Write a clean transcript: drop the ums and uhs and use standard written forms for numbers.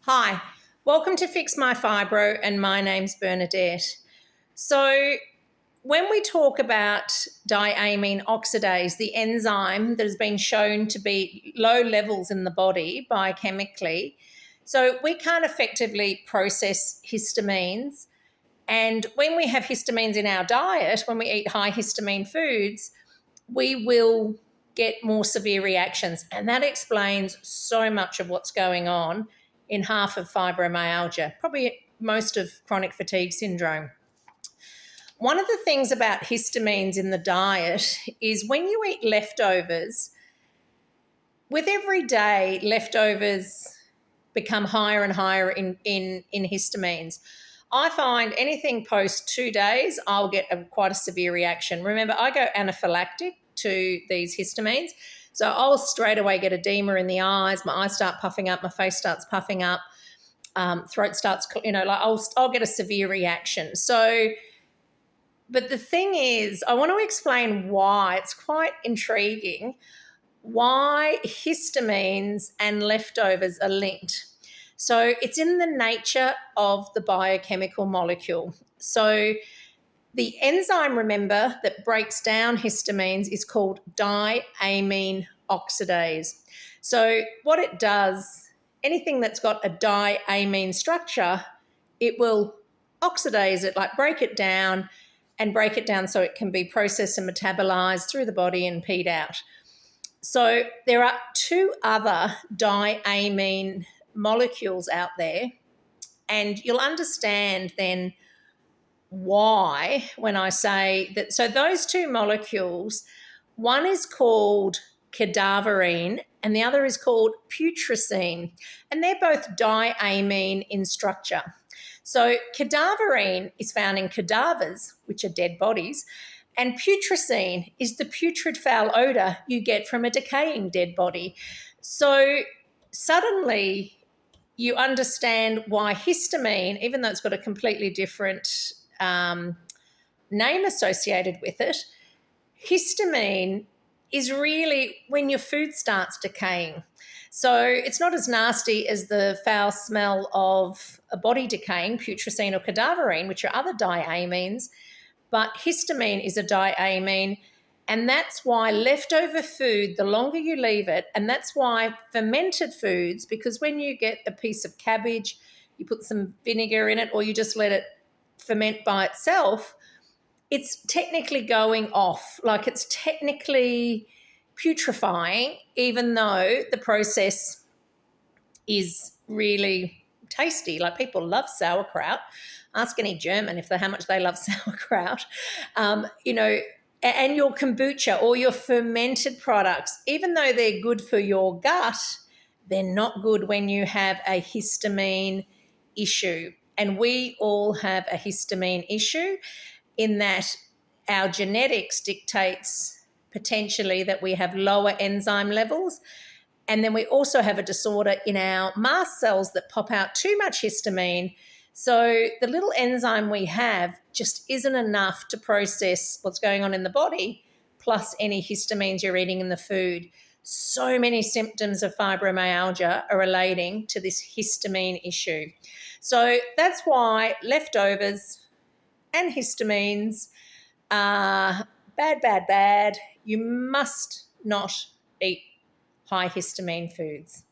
Hi, welcome to Fix My Fibro, and my name's Bernadette. So, when we talk about diamine oxidase, the enzyme that has been shown to be low levels in the body biochemically, so we can't effectively process histamines. And when we have histamines in our diet, when we eat high histamine foods, we will get more severe reactions. And that explains so much of what's going on in half of fibromyalgia, probably most of chronic fatigue syndrome. One of the things about histamines in the diet is when you eat leftovers, with every day, leftovers become higher and higher in histamines. I find anything post 2 days, I'll get quite a severe reaction. Remember, I go anaphylactic to these histamines. So I'll straight away get edema in the eyes, my eyes start puffing up, my face starts puffing up, throat starts, I'll get a severe reaction. So, but the thing is, I want to explain why. It's quite intriguing why histamines and leftovers are linked. So it's in the nature of the biochemical molecule. So the enzyme, remember, that breaks down histamines is called diamine oxidase. So what it does, anything that's got a diamine structure, it will oxidase it, like break it down so it can be processed and metabolized through the body and peed out. So there are two other diamine molecules out there, and you'll understand then why when I say that. So those two molecules, one is called cadaverine and the other is called putrescine, and they're both diamine in structure. So cadaverine is found in cadavers, which are dead bodies, and putrescine is the putrid foul odour you get from a decaying dead body. So suddenly you understand why histamine, even though it's got a completely different name associated with it, histamine is really when your food starts decaying. So it's not as nasty as the foul smell of a body decaying, putrescine or cadaverine, which are other diamines, but histamine is a diamine, and that's why leftover food, the longer you leave it, and that's why fermented foods, because when you get a piece of cabbage, you put some vinegar in it or you just let it ferment by itself, it's technically going off, like it's technically putrefying, even though the process is really tasty. Like people love sauerkraut. Ask any German how much they love sauerkraut. And your kombucha or your fermented products, even though they're good for your gut, they're not good when you have a histamine issue. And we all have a histamine issue in that our genetics dictates potentially that we have lower enzyme levels. And then we also have a disorder in our mast cells that pop out too much histamine. So the little enzyme we have just isn't enough to process what's going on in the body, plus any histamines you're eating in the food. So many symptoms of fibromyalgia are relating to this histamine issue. So that's why leftovers and histamines are bad, bad, bad. You must not eat high histamine foods.